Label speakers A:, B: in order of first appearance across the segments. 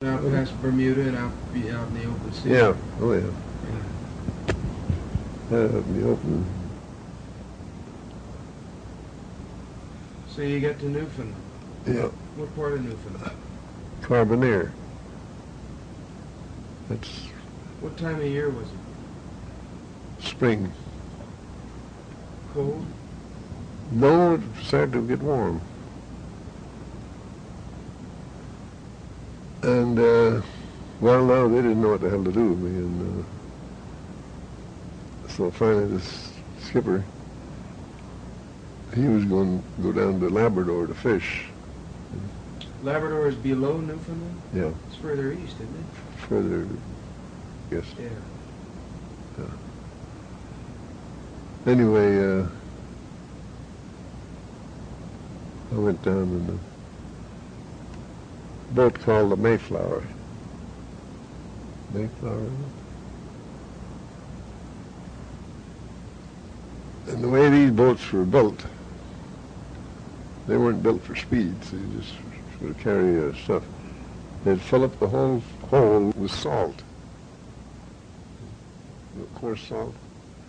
A: Out past Bermuda and out in the open sea.
B: Yeah, oh yeah.
A: Yeah.
B: Out in the open.
A: So you got to Newfoundland.
B: Yeah.
A: What part of Newfoundland?
B: Carbonear. That's
A: What time of year was it?
B: spring.
A: Cold?
B: No, it started to get warm. And, well, no, they didn't know what the hell to do with me. And so finally this skipper, he was going to go down to Labrador to fish.
A: Labrador is below Newfoundland?
B: Yeah.
A: It's further east, isn't it?
B: Further, yes.
A: Yeah.
B: Anyway, I went down in the boat called the Mayflower. Mayflower. And the way these boats were built, they weren't built for speed, so you just sort of carry stuff. They'd fill up the whole hole with salt. Coarse salt,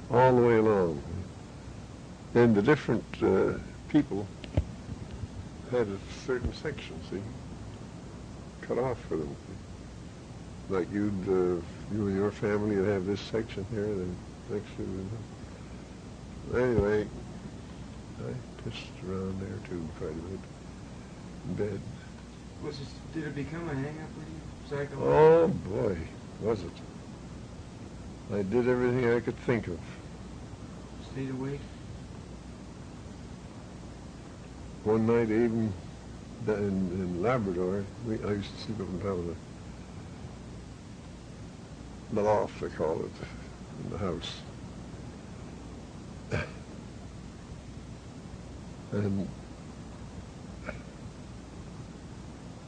B: all the way along. And the different people had a certain section, see, cut off for them. Like you and your family would have this section here, then next to you. Anyway, I pissed around there too quite a bit in bed.
A: Did it become a hang-up with you? Psychologically?
B: Oh boy, was it. I did everything I could think of.
A: Stayed awake?
B: One night even in Labrador, I used to sleep up on top of the loft, they call it, in the house. And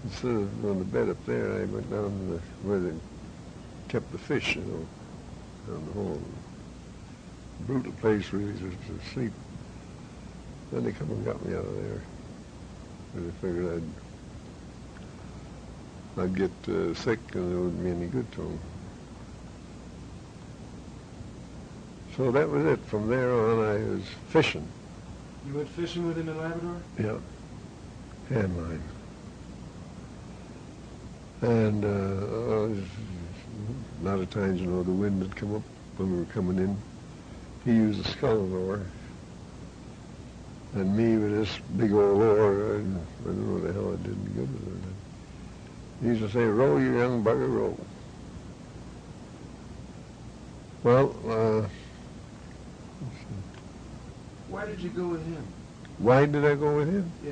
B: instead of going to bed up there, I went down to where they kept the fish, you know, down the hall. Brutal place really to sleep. Then they come and got me out of there. And they figured I'd get sick and it wouldn't be any good to them. So that was it. From there on, I was fishing.
A: You went fishing with him in Labrador?
B: Yeah, hand line. And a lot of times, you know, the wind would come up when we were coming in. He used a sculling oar. And me with this big old oar, I don't know what the hell I did good with it. He used to say, row, you young bugger, row. Well,
A: Why did you go with him?
B: why did I go with him?
A: Yeah.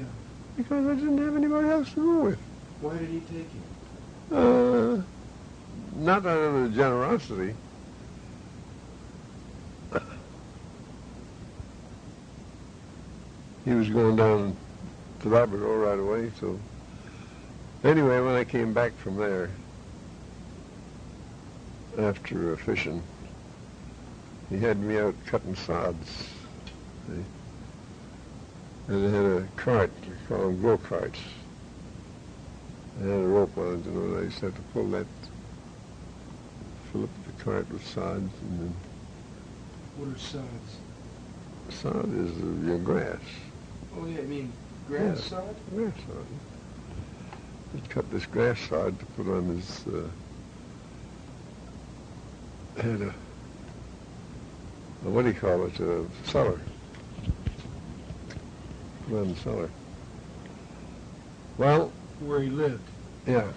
B: Because I didn't have anybody else to go with.
A: Why did he take you?
B: Not out of generosity. He was going down to Labrador right away, so anyway, when I came back from there after fishing, he had me out cutting sods. See? And they had a cart, they call them go carts. They had a rope on it, you know, and I used to have to pull that, fill up the cart with sods, and then...
A: What are sods?
B: Sod is your grass.
A: Oh, yeah, I mean grass sod?
B: Grass sod. He'd cut this grass sod to put on his, had a what do you call it, a cellar. Put on the cellar. Well,
A: Where he lived.
B: yeah,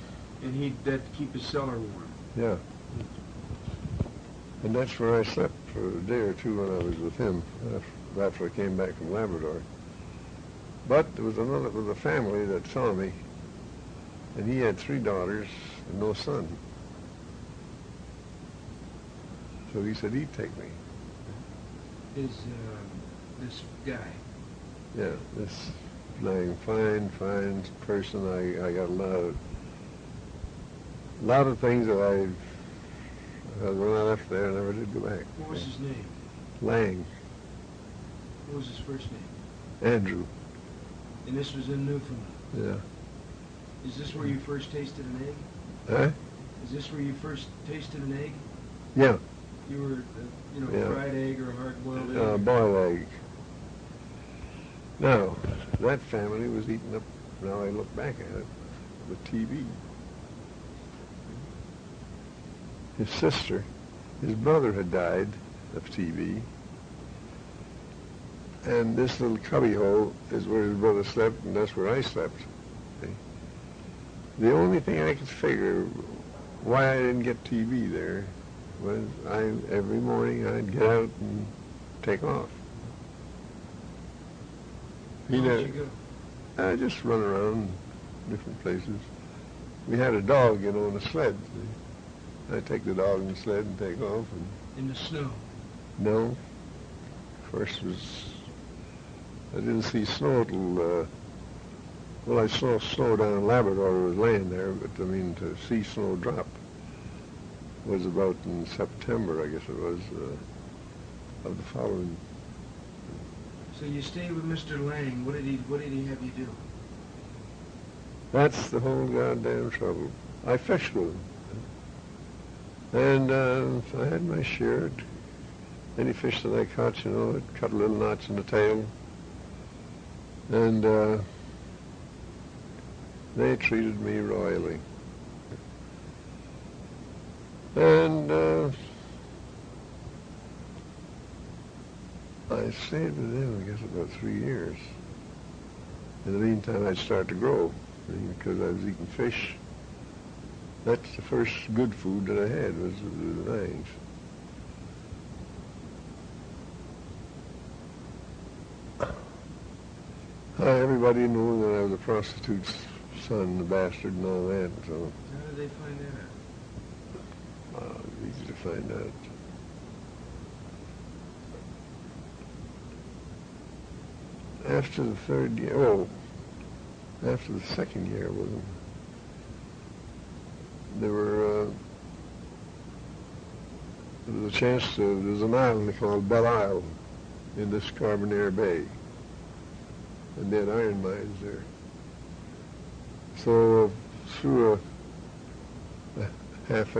A: And that'd keep his cellar warm.
B: yeah. And that's where I slept for a day or two when I was with him, after I came back from Labrador. But there was a family that saw me, and he had 3 daughters and no son. So he said he'd take me.
A: This guy.
B: Yeah, this fine person. I got a lot of things that when I left there, I never did go back.
A: What was his name?
B: Lang.
A: What was his first name?
B: Andrew.
A: And this was in Newfoundland.
B: Yeah.
A: Is this where you first tasted an egg?
B: Huh?
A: Is this where you first tasted an egg?
B: Yeah.
A: You were,
B: Yeah.
A: fried egg or hard-boiled egg?
B: Boiled egg. Now, that family was eating up, now I look back at it, the TV. His sister, his brother had died of TB, and this little cubby hole is where his brother slept, and that's where I slept. See? The only thing I could figure why I didn't get TB there was every morning I'd get out and take off.
A: Where did you go?
B: I just run around different places. We had a dog, in a sled. I'd take the dog in the sled and take off. And
A: in the snow?
B: No. First I didn't see snow till, I saw snow down in Labrador. It was laying there, but to see snow drop was about in September, I guess it was, of the following.
A: So you stayed with Mr. Lang. What did he have you do?
B: That's the whole goddamn trouble. I fished with him. And I had my share. Any fish that I caught, I'd cut a little notch in the tail. And they treated me royally. And I stayed with them, I guess, about 3 years. In the meantime, I'd start to grow, because I was eating fish. That's the first good food that I had, was the Langs. Everybody knew that I was a prostitute's son, the bastard, and all that. So
A: how did they find that out?
B: Easy to find out. After the third year, after the second year, there was a chance there's an island called Belle Isle in this Carbonaire Bay, and they had iron mines there. So through a half